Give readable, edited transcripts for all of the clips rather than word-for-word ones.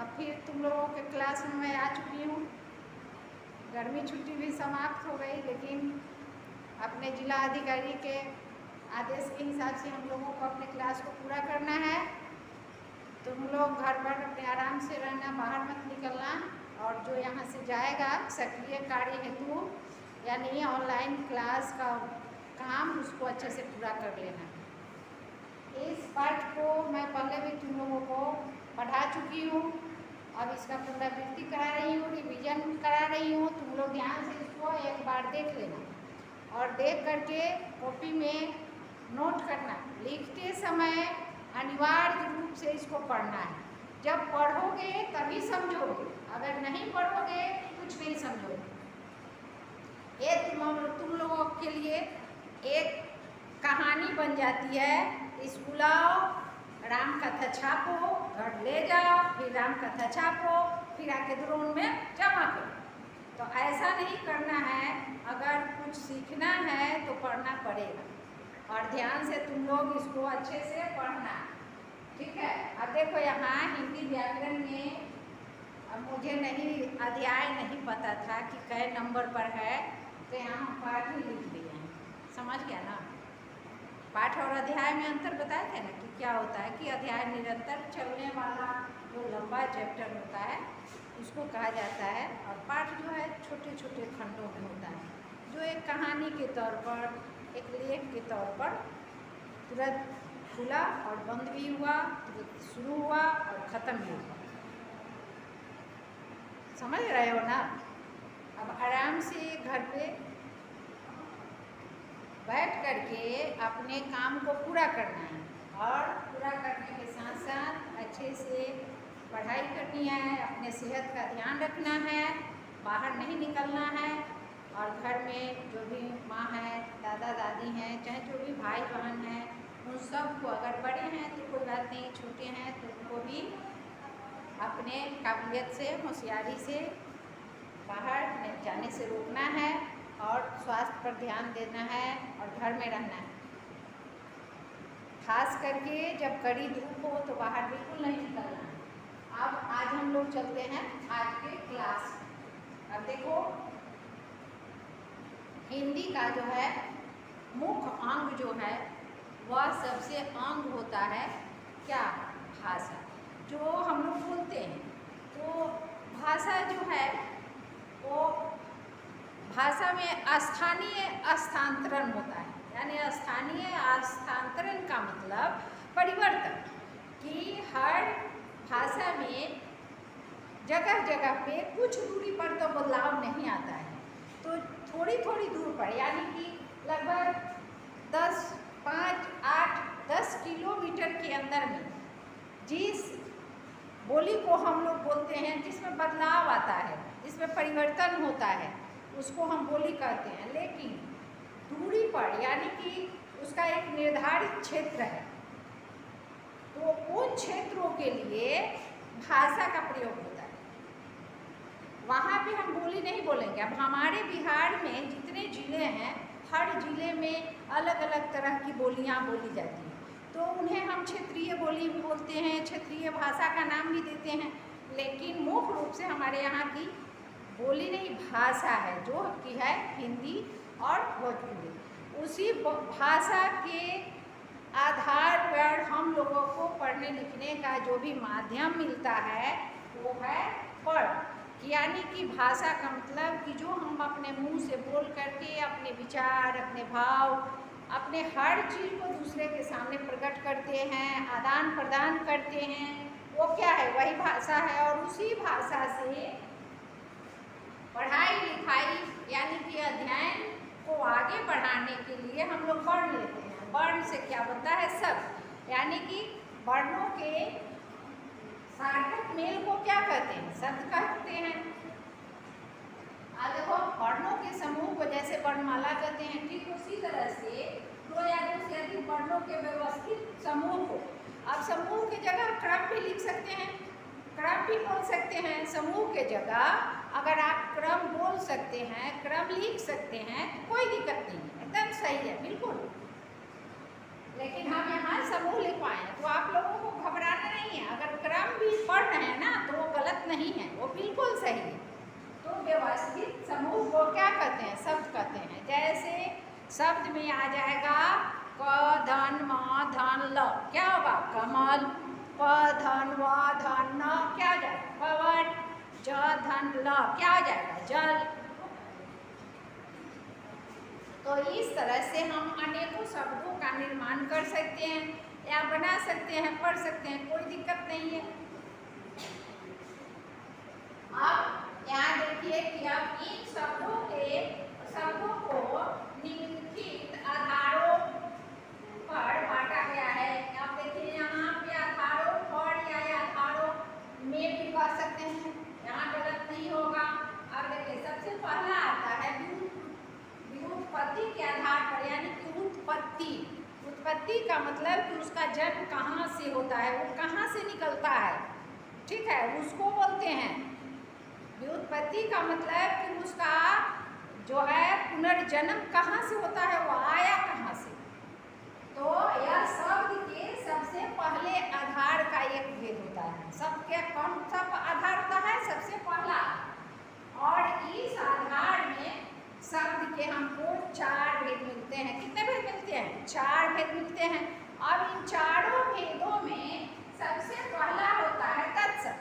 अब फिर तुम लोगों के क्लास में मैं आ चुकी हूँ। गर्मी छुट्टी भी समाप्त हो गई, लेकिन अपने जिला अधिकारी के आदेश के हिसाब से हम लोगों को अपने क्लास को पूरा करना है। तुम लोग घर पर अपने आराम से रहना, बाहर मत निकलना, और जो यहाँ से जाएगा सक्रिय कार्य हेतु यानी ऑनलाइन क्लास का काम, उसको अच्छे से पूरा कर लेना। इस पाठ को मैं पहले भी तुम लोगों को पढ़ा चुकी हूँ, अब इसका पुनरावृत्ति करा रही हूँ, रिवीजन करा रही हूँ। तुम लोग ध्यान से इसको एक बार देख लेना और देख करके कॉपी में नोट करना। लिखते समय अनिवार्य रूप से इसको पढ़ना है। जब पढ़ोगे तभी समझोगे, अगर नहीं पढ़ोगे कुछ नहीं समझोगे। ये तुम लोगों के लिए एक कहानी बन जाती है। स्कूल आओ, राम कथा छापो, घर ले जाओ, फिर राम कथा छापो, फिर आके ड्रोन में जमा करो। तो ऐसा नहीं करना है। अगर कुछ सीखना है तो पढ़ना पड़ेगा, और ध्यान से तुम लोग इसको अच्छे से पढ़ना, ठीक है। अब देखो यहाँ हिंदी व्याकरण में, अब मुझे अध्याय नहीं पता था कि कै नंबर पर है, तो यहाँ हम पाठ ही लिख दिए हैं। समझ गया ना? पाठ और अध्याय में अंतर बताए थे ना कि क्या होता है कि अध्याय निरंतर चलने वाला जो लंबा चैप्टर होता है उसको कहा जाता है, और पाठ जो है छोटे छोटे खंडों में होता है, जो एक कहानी के तौर पर, एक लेख के तौर पर तुरंत खुला और बंद भी हुआ, तुरंत शुरू हुआ और ख़त्म भी हुआ। समझ रहे हो ना? अब आराम से घर पे बैठ करके अपने काम को पूरा करना है, और पूरा करने के साथ साथ अच्छे से पढ़ाई करनी है, अपने सेहत का ध्यान रखना है, बाहर नहीं निकलना है, और घर में जो भी माँ है, दादा दादी हैं, चाहे जो भी भाई बहन हैं, उन सबको, अगर बड़े हैं तो कोई बात नहीं, छोटे हैं तो उनको भी अपने काबिलियत से, होशियारी से बाहर जाने से रोकना है, और स्वास्थ्य पर ध्यान देना है, और घर में रहना है। खास करके जब कड़ी धूप हो तो बाहर बिल्कुल नहीं निकलना है। अब आज हम लोग चलते हैं आज के क्लास। अब देखो, हिंदी का जो है मुख्य अंग जो है वह सबसे अंग होता है क्या? भाषा। जो हम लोग बोलते हैं, तो भाषा जो है वो भाषा में स्थानीय स्थानांतरण होता है, यानी स्थानीय स्थानांतरण का मतलब परिवर्तन, कि हर भाषा में जगह जगह पे कुछ दूरी पर तो बदलाव नहीं आता है, तो थोड़ी थोड़ी दूर पर, यानी कि लगभग 10 किलोमीटर के अंदर में जिस बोली को हम लोग बोलते हैं, जिसमें बदलाव आता है, जिसमें परिवर्तन होता है, उसको हम बोली कहते हैं। लेकिन दूरी पर, यानी कि उसका एक निर्धारित क्षेत्र है, तो उन क्षेत्रों के लिए भाषा का प्रयोग होता है। वहाँ पे हम बोली नहीं बोलेंगे। अब हमारे बिहार में जितने ज़िले हैं, हर ज़िले में अलग अलग तरह की बोलियाँ बोली जाती हैं, तो उन्हें हम क्षेत्रीय बोली भी बोलते हैं, क्षेत्रीय भाषा का नाम भी देते हैं। लेकिन मुख्य रूप से हमारे यहाँ की बोली नहीं, भाषा है, जो की है हिंदी और भोजपुरी। उसी भाषा के आधार पर हम लोगों को पढ़ने लिखने का जो भी माध्यम मिलता है वो है पढ़, यानी कि भाषा का मतलब कि जो हम अपने मुंह से बोल करके अपने विचार, अपने भाव, अपने हर चीज़ को दूसरे के सामने प्रकट करते हैं, आदान प्रदान करते हैं, वो क्या है? वही भाषा है। और उसी भाषा से पढ़ाई लिखाई यानी कि अध्ययन को आगे बढ़ाने के लिए हम लोग पढ़ लेते हैं। वर्ण से क्या बनता है? शब्द, यानी कि वर्णों के सार्थक मेल को क्या कहते हैं? शब्द कहते हैं। देखो, वर्णों के समूह को जैसे वर्णमाला कहते हैं, ठीक उसी तरह से दो या दो से अधिक वर्णों के व्यवस्थित समूह को, आप समूह की जगह क्रम भी लिख सकते हैं, क्रम भी बोल सकते हैं। समूह के जगह अगर आप क्रम बोल सकते हैं, क्रम लिख सकते हैं, कोई दिक्कत नहीं है, एकदम सही है, बिल्कुल। लेकिन हम यहाँ समूह लिखवाएं तो आप लोगों को घबराना नहीं है। अगर क्रम भी पढ़ रहे हैं ना तो वो नहीं है, वो बिल्कुल सही है। तो व्यवस्थित समूह को क्या कहते हैं? शब्द कहते हैं। जैसे शब्द में आ जाएगा क धन म धन ल, क्या होगा? कमल। प धन व धन न, क्या हो जाएगा? पवन। ज धन ल, क्या हो जाएगा? जल। तो इस तरह से हम अनेकों शब्दों का निर्माण कर सकते हैं या बना सकते हैं, पढ़ सकते हैं, कोई दिक्कत नहीं है। अब यहाँ देखिए कि अब इन शब्दों को निम्नलिखित आधारों पर बांटा गया है। अब देखिए यहाँ पे आधारों पर या आधारों में भी कह सकते हैं, यहाँ गलत नहीं होगा। अब देखिए सबसे पहला आता है व्युत्पत्ति के आधार पर, यानी कि उत्पत्ति। उत्पत्ति का मतलब कि उसका जन्म कहाँ से होता है, वो कहाँ से निकलता है, ठीक है, उसको बोलते हैं। व्युत्पत्ति का मतलब कि उसका जो है पुनर्जन्म कहाँ से होता है, वो आया कहाँ से। तो यह शब्द के सबसे पहले आधार का एक भेद होता है। सबके कौन सा आधार होता है? सबसे पहला। और इस आधार में शब्द के हमको 4 भेद मिलते हैं। कितने भेद मिलते हैं? 4 भेद मिलते हैं। अब इन चारों भेदों में सबसे पहला होता है तत्सम।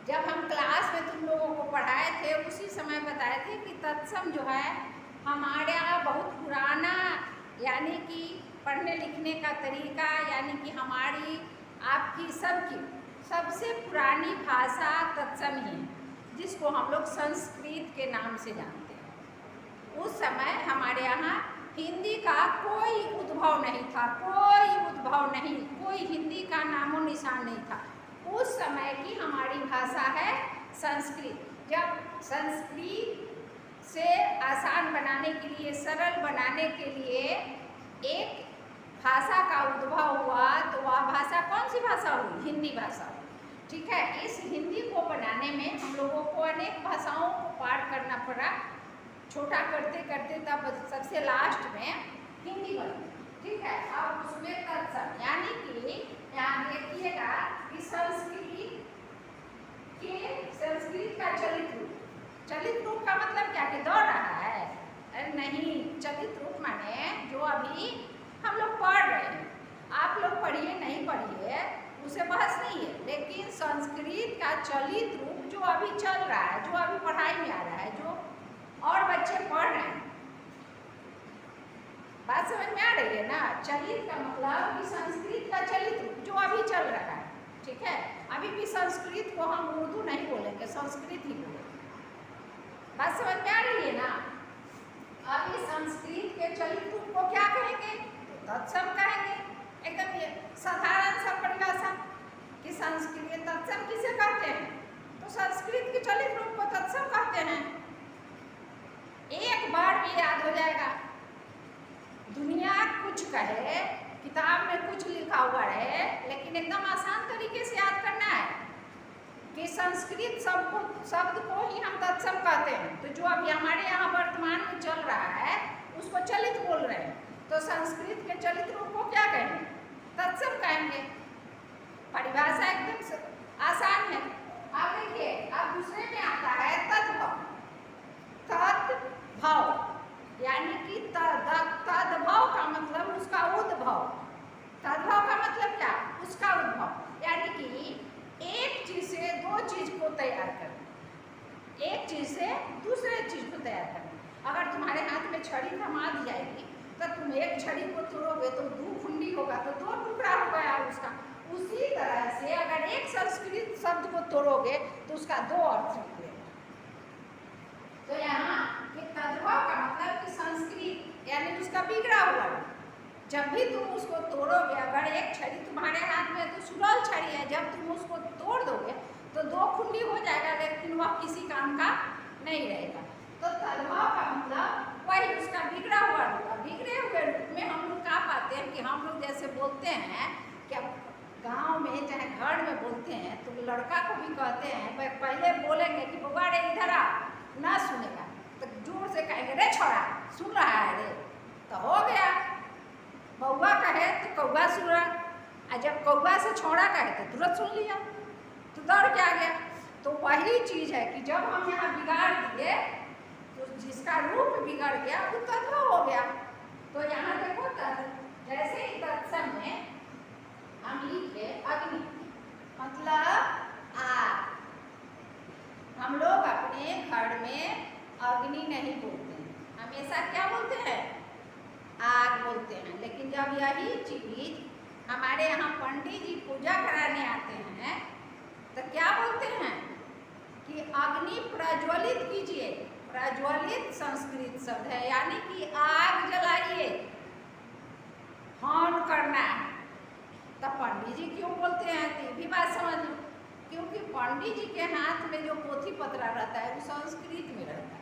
जब हम क्लास में तुम लोगों को पढ़ाए थे उसी समय बताए थे कि तत्सम जो है हमारे यहाँ बहुत पुराना, यानी कि पढ़ने लिखने का तरीका, यानी कि हमारी आपकी सबकी सबसे पुरानी भाषा तत्सम ही है, जिसको हम लोग संस्कृत के नाम से जानते हैं। उस समय हमारे यहाँ हिंदी का कोई उद्भव नहीं था, कोई उद्भव नहीं, कोई हिंदी का नामो निशान नहीं था। उस समय की हमारी भाषा है संस्कृत। जब संस्कृत से आसान बनाने के लिए, सरल बनाने के लिए एक भाषा का उद्भव हुआ, तो वह भाषा कौन सी भाषा हुई? हिंदी भाषा हुई, ठीक है। इस हिंदी को बनाने में हम लोगों को अनेक भाषाओं को पार करना पड़ा। छोटा करते करते तब सबसे लास्ट में हिंदी बनी, ठीक है। अब उसमें तत्सम, यानी कि यहाँ देखिएगा कि संस्कृत का चलित रूप। चलित रूप का मतलब क्या? कि दौड़ रहा है? अरे नहीं, चलित रूप माने जो अभी हम लोग पढ़ रहे हैं। आप लोग पढ़िए नहीं पढ़िए उसे बहस नहीं है, लेकिन संस्कृत का चलित रूप जो अभी चल रहा है, जो अभी पढ़ाई में आ रहा है, जो और बच्चे पढ़ रहे हैं, बात समझ में आ रही है ना? चलित का मतलब कि संस्कृत का चलित रूप जो अभी चल रहा है, ठीक है। अभी भी संस्कृत को हम उर्दू नहीं बोलेंगे, संस्कृत ही बोलेंगे। बात समझ में आ रही है ना? अभी संस्कृत के चलित रूप को क्या कहेंगे? तत्सम कहेंगे। एकदम ये साधारण सा परिभाषा कि संस्कृत तत्सम किसे कहते हैं? तो संस्कृत के चलित रूप को तत्सम कहते हैं। एक बार भी याद हो जाएगा। दुनिया कुछ कहे, किताब में कुछ लिखा हुआ रहे, लेकिन एकदम आसान तरीके से याद करना है कि संस्कृत शब्द को ही हम तत्सम कहते हैं। तो जो अभी हमारे यहाँ वर्तमान में चल रहा है उसको चलित बोल रहे हैं, तो संस्कृत के चलित रूप को क्या कहेंगे? तत्सम कहेंगे। परिभाषा एकदम आसान है। अब देखिए, अब दूसरे में आता है तद्भव। तद्भव यानी कि तद्भव का मतलब उसका उद्भव। तद्भव का मतलब क्या? उसका उद्भव, यानी कि एक चीज से दो चीज को तैयार करना, एक चीज से दूसरे चीज को तैयार करना। अगर तुम्हारे हाथ में छड़ी थमा दी जाएगी तो तुम एक छड़ी को तोड़ोगे तो 2 खुंडी होगा, तो 2 टुकड़ा हो गया उसका। उसी तरह से अगर एक संस्कृत शब्द को तोड़ोगे तो उसका 2 अर्थ निकलेगा। तो यहाँ तद्भव का मतलब कि संस्कृत यानी उसका बिगड़ा हुआ। जब भी तुम उसको तोड़ोगे, अगर एक छड़ी तुम्हारे हाथ में तो सुडौल छड़ी है, जब तुम उसको तोड़ दोगे तो 2 खुंडी हो जाएगा, लेकिन वह किसी काम का नहीं रहेगा। तो तद्भव का मतलब वही उसका बिगड़ा हुआ रूप। बिगड़े हुए रूप में हम लोग क्या पाते हैं कि हम लोग जैसे बोलते हैं कि गाँव में चाहे घर में बोलते हैं तो लड़का को भी कहते हैं, पहले बोलेंगे कि बउआ रे इधर आ, ना सुनेगा तो जोर से कहेंगे रे छोड़ा, सुन रहा है रे, तो हो गया। बउआ कहे तो कौआ सुन रहा, और जब कौआ से छोड़ा कहे तो तुरंत सुन लिया। तो दौड़ के आ गया। तो वही चीज है कि जब हम यहाँ बिगाड़ दिए तो जिसका रूप बिगड़ गया वो तद्भव हो गया। तो यहाँ देखो जैसे ही तत्सम में हम लिखे अग्नि मतलब आग। हम लोग अपने घर में अग्नि नहीं बोलते हैं, हमेशा क्या बोलते हैं? आग बोलते हैं। लेकिन जब यही चीज हमारे यहाँ पंडित जी पूजा कराने आते हैं तो क्या बोलते हैं कि अग्नि प्रज्वलित कीजिए। प्रज्वलित संस्कृत शब्द है, यानी कि आग जलाइए, हवन करना है। तो पंडित जी क्यों बोलते हैं? तो भी बात समझ लो, क्योंकि पंडित जी के हाथ में जो पोथी पत्रा रहता है वो संस्कृत में रहता है।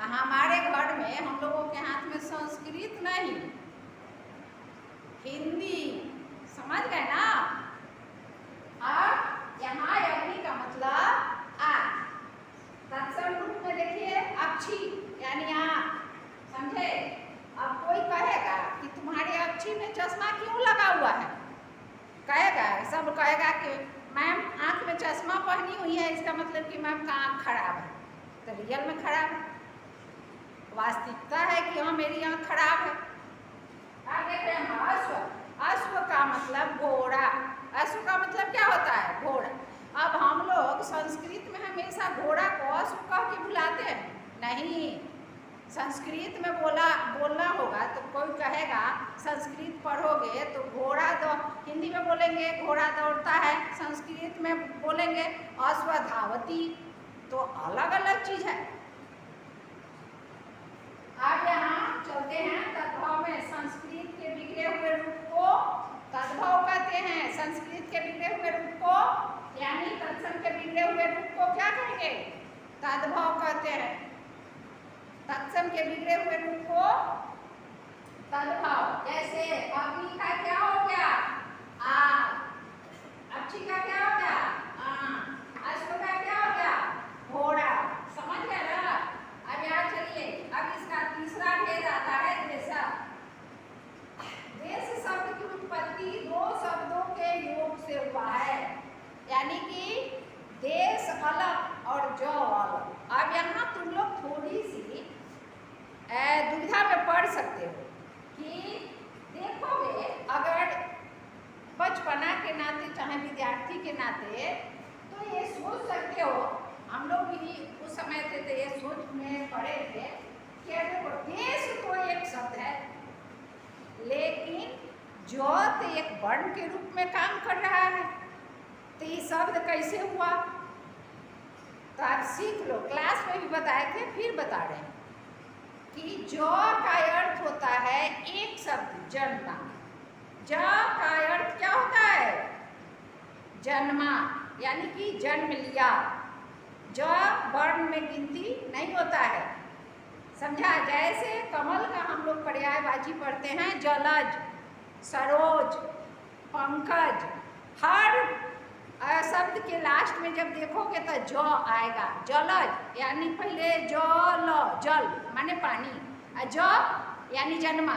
हमारे घर में हम लोगों के हाथ में संस्कृत नहीं, हिंदी। समझ गए ना? और यहाँ अग्नि का मतलब आग। तत्सम रूप में देखिए अक्षी यानी आँख। समझे? अब कोई कहेगा कि तुम्हारी अक्षी में चश्मा क्यों लगा हुआ है? कहेगा, सब कहेगा कि मैम आँख में चश्मा पहनी हुई है, इसका मतलब कि मैम का आँख खराब है। तो रियल में खराब है, वास्तविकता है कि हाँ मेरी आँख खराब है। आगे हम अश्व। अश्व का मतलब घोड़ा। अश्व का मतलब क्या होता है? घोड़ा। अब हम लोग संस्कृत में हमेशा घोड़ा को अश्व कह के बुलाते हैं, नहीं। संस्कृत में बोलना होगा तो कोई कहेगा संस्कृत पढ़ोगे तो घोड़ा हिंदी में बोलेंगे घोड़ा दौड़ता है, संस्कृत में बोलेंगे अश्व धावती। तो अलग अलग चीज है। अब यहाँ चलते हैं तद्भव में। संस्कृत के बिगड़े हुए रूप को तद्भव कहते हैं। संस्कृत के बिगड़े हुए रूप को यानी तत्सम के बिगड़े हुए रूप को क्या कहेंगे? तद्भव कहते हैं। तत्सम के बिगड़े हुए रूप को तद्भव। जैसे अग्नि का क्या हो गया? आग। अक्षी का क्या हो गया? आग। अश्व का क्या हो गया? घोड़ा। समझ गए ना? अब यहाँ चलिए, अब इसका तीसरा भेद आता है देश। देश शब्द की उत्पत्ति दो शब्दों के योग से हुआ है, यानी कि देश अलग और जो अलग। अब यहाँ तुम लोग थोड़ी सी दुविधा में पढ़ सकते हो कि देखोगे, अगर बचपना के नाते चाहे विद्यार्थी के नाते, तो ये सोच सकते हो, हम लोग भी उस समय थे तो ये सोच में पढ़े थे कि देखो देश तो एक शब्द है, लेकिन जो तो एक वर्ण के रूप में काम कर रहा है। तो ये शब्द कैसे हुआ? तो आप सीख लो, क्लास में भी बताए थे, फिर बता रहे हैं कि जो का अर्थ होता है एक शब्द जन्मा। ज का अर्थ क्या होता है? जन्मा, यानी कि जन्म लिया। ज वर्ण में गिनती नहीं होता है, समझा? जैसे कमल का हम लोग पर्यायवाची पढ़ते हैं, जलज, सरोज, पंकज। हर शब्द के लास्ट में जब देखोगे तो ज आएगा। जलज यानी पहले जल, जल माने पानी, ज यानी जन्मा,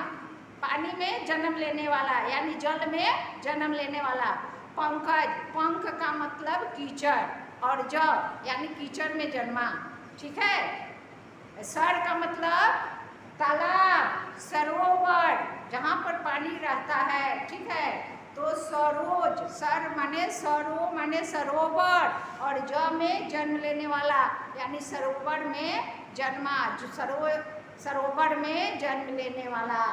पानी में जन्म लेने वाला, यानी जल में जन्म लेने वाला। पंकज, पंख का मतलब कीचड़, और ज यानी कीचड़ में जन्मा। ठीक है? सर का मतलब तालाब, सरोवर, जहाँ पर पानी रहता है। ठीक है? तो सरोज, सर माने सरो माने सरोवर, और ज में जन्म लेने वाला, यानी सरोवर में जन्मा, जो सरोवर में जन्म लेने वाला।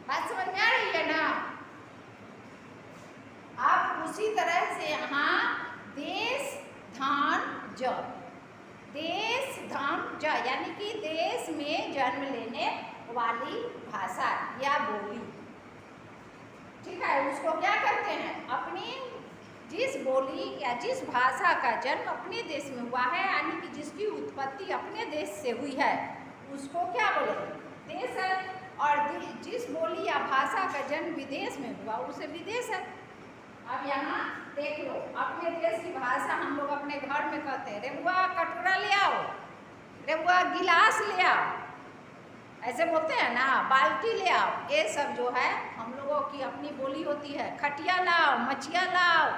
बात समझ में आ रही है ना? अब उसी तरह से यहाँ देश धान ज, देश धान ज यानी कि देश में जन्म लेने वाली भाषा या बोली। ठीक है? उसको क्या करते हैं? अपनी जिस बोली या जिस भाषा का जन्म अपने देश में हुआ है, यानी कि जिसकी उत्पत्ति अपने देश से हुई है, उसको क्या बोलेंगे? देश है। और जिस बोली या भाषा का जन्म विदेश में हुआ उसे विदेश है। अब यहाँ देख लो, अपने देश की भाषा हम लोग अपने घर में कहते हैं, रे बुआ कटोरा ले आओ, रे बुआ गिलास ले आओ, ऐसे बोलते हैं ना, बाल्टी ले आओ। ये सब जो है हम लोगों की अपनी बोली होती है। खटिया लाओ, मछिया लाओ,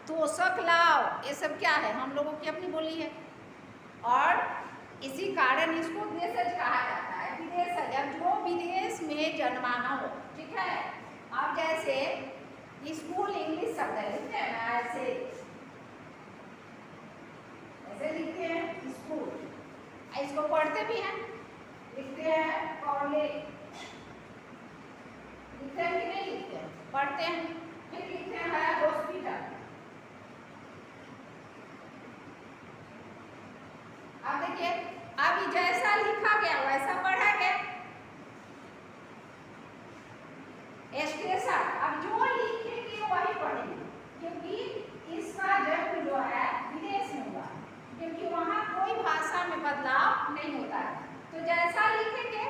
तोशक लाओ, ये सब क्या है? हम लोगों की अपनी बोली है और इसी कारण इसको देशज कहा जाता है, विदेशज। अब जो विदेश में जन्मा न हो, ठीक है। अब जैसे स्कूल इंग्लिश शब्द है, लिखते हैं ना ऐसे लिखते हैं स्कूल, इसको पढ़ते भी हैं, लिखते हैं कॉलेज, लिखते हैं कि नहीं लिखते हैं? पढ़ते हैं। फिर लिखते हैं हॉस्पिटल। अब देखिए, अभी जैसा लिखा गया वैसा पढ़ा गया। स्टेशन, अब जो लिखेंगे वही पढ़ेंगे, क्योंकि इसका जन्म जो है विदेश में हुआ, क्योंकि वहाँ कोई भाषा में बदलाव नहीं होता है। तो जैसा लिखेंगे,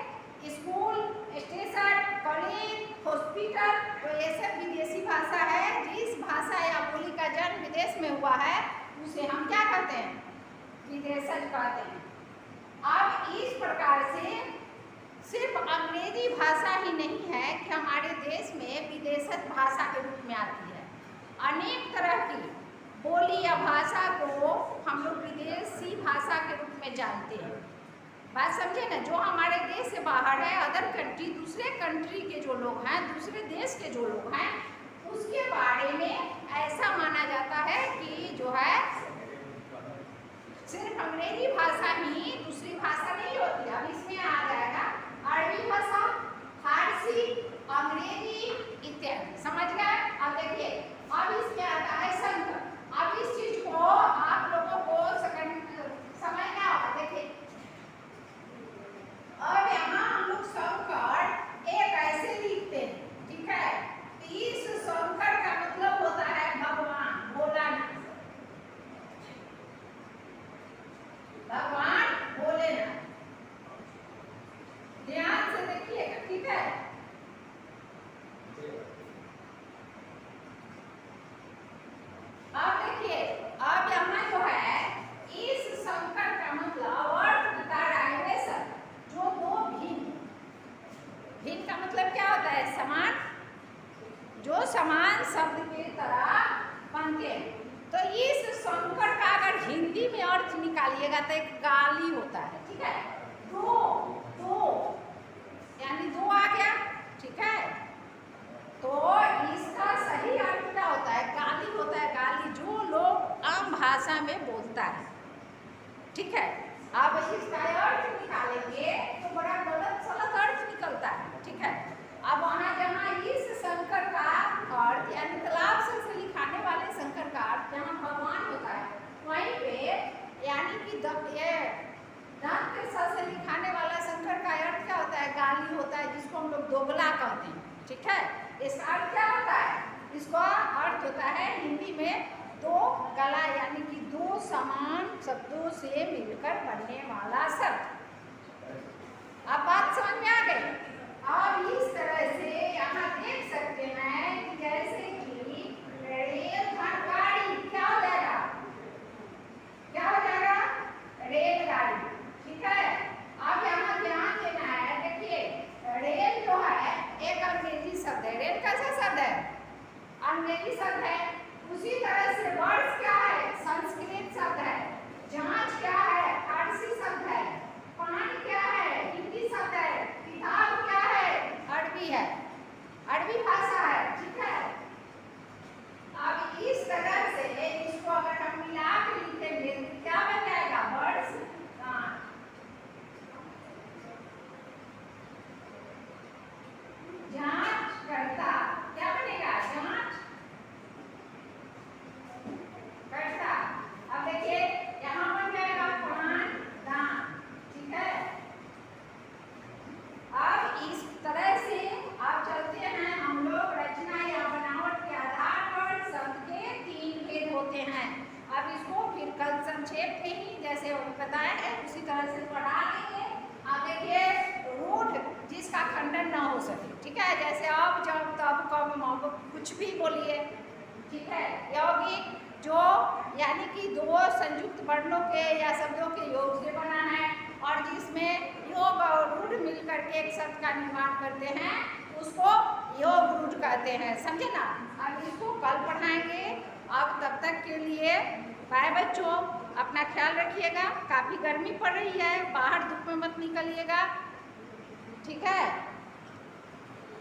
स्कूल, स्टेशन, कॉलेज, हॉस्पिटल, तो ये सब विदेशी भाषा है। जिस भाषा या बोली का जन्म विदेश में हुआ है उसे हम क्या कहते हैं? विदेशज कहते हैं। अब इस प्रकार से सिर्फ अंग्रेजी भाषा ही नहीं है कि हमारे देश में विदेशज भाषा के रूप में आती है। अनेक तरह की बोली या भाषा को हम लोग विदेशी भाषा के रूप में जानते हैं। बात समझे ना? जो हमारे देश से बाहर है, अदर कंट्री, दूसरे कंट्री के जो लोग हैं, दूसरे देश के जो लोग हैं, उसके बारे में ऐसा माना जाता है कि जो है सिर्फ अंग्रेजी भाषा ही, दूसरी भाषा नहीं होती। अब इसमें आ जाएगा अरबी भाषा, फारसी, अंग्रेजी इत्यादि। समझ गए? अब देखिए, अब इसमें आता है संकर। अब इस चीज को आप लोगों को समझना होगा। देखिए, अब यहाँ हम लोग संकर एक ऐसे लिखते हैं, ठीक है। इस संकर का मतलब होता है भगवान, भोलानाथ, भगवान भोलेनाथ। ध्यान से देखिएगा, ठीक है। अब देखिए, अब यहाँ जो है इस संकर का मतलब अर्थ का डायमेंशन, जो दो भिन्न, भिन्न का मतलब क्या होता है? समान, जो समान शब्द की तरह बनते हैं। तो इस संकर का अगर हिंदी में अर्थ निकालिएगा तो एक गाली होता है, ठीक है। दो, दो यानी दो आ गया, ठीक है। तो इसका सही अर्थ क्या होता है? गाली होता है, गाली, जो लोग आम भाषा में बोलता है, ठीक है। अब इसका अर्थ निकालेंगे तो बड़ा गलत सलत अर्थ निकलता है, ठीक है। अब वहाँ जहाँ इस शंकर का अर्थ यानी तालाब से लिखाने वाले शंकर का अर्थ जहाँ भगवान होता है, वहीं पे यानी कि ये दंत से लिखाने वाला शंकर का अर्थ क्या होता है? गाली होता है, जिसको हम लोग दोगला कहते हैं, ठीक है। इसका अर्थ क्या होता है? इसका अर्थ होता है हिंदी में दो गला, यानी कि दो समान शब्दों से मिलकर बनने वाला शब्द। अब बात समझ में आ गई? अब इस तरह से यहाँ देख सकते हैं कि जैसे कि रेलगाड़ी क्या हो जाएगा? क्या हो जाएगा? रेलगाड़ी, ठीक है। अब यहाँ ध्यान देना है। देखिए, रेल जो है एक अंग्रेजी शब्द है। रेल कैसा शब्द है? अंग्रेजी शब्द है। उसी तरह से वर्ष क्या है? संस्कृत शब्द है। जांच क्या है? फारसी शब्द है। पानी क्या है? हिंदी शब्द है। किताब क्या है? अरबी है, अरबी भाषा है, ठीक है। अब इस तरह से इसको अगर हम मिला के लिखेंगे तो क्या बन जाएगा? वर्ष, जांच करता, क्या बनेगा? जांच करता। अब देखिए, यहाँ बन जाएगा पान दान, ठीक है। अब इस तरह से आप चलते हैं हम लोग रचना या बनावट के आधार पर शब्द के तीन भेद होते हैं। अब इसको फिर कल संक्षेप में ही जैसे बताया है उसी तरह से पढ़ा लेंगे। अब देखिए, रूढ़ जिसका खंडन ना हो सके, ठीक है। जैसे अब, जब, तब, कब, मब, कुछ भी बोलिए, ठीक है। यौगिक जो यानी कि दो संयुक्त वर्णों के या शब्दों के योग से बना है और जिसमें योग और रूढ़ मिलकर के एक शब्द का निर्माण करते हैं, उसको योग रूढ़ कहते हैं। समझे ना? अब इसको कल पढ़ाएंगे। अब तब तक के लिए बाय बच्चों। अपना ख्याल रखिएगा, काफ़ी गर्मी पड़ रही है, बाहर धूप में मत निकलिएगा, ठीक है।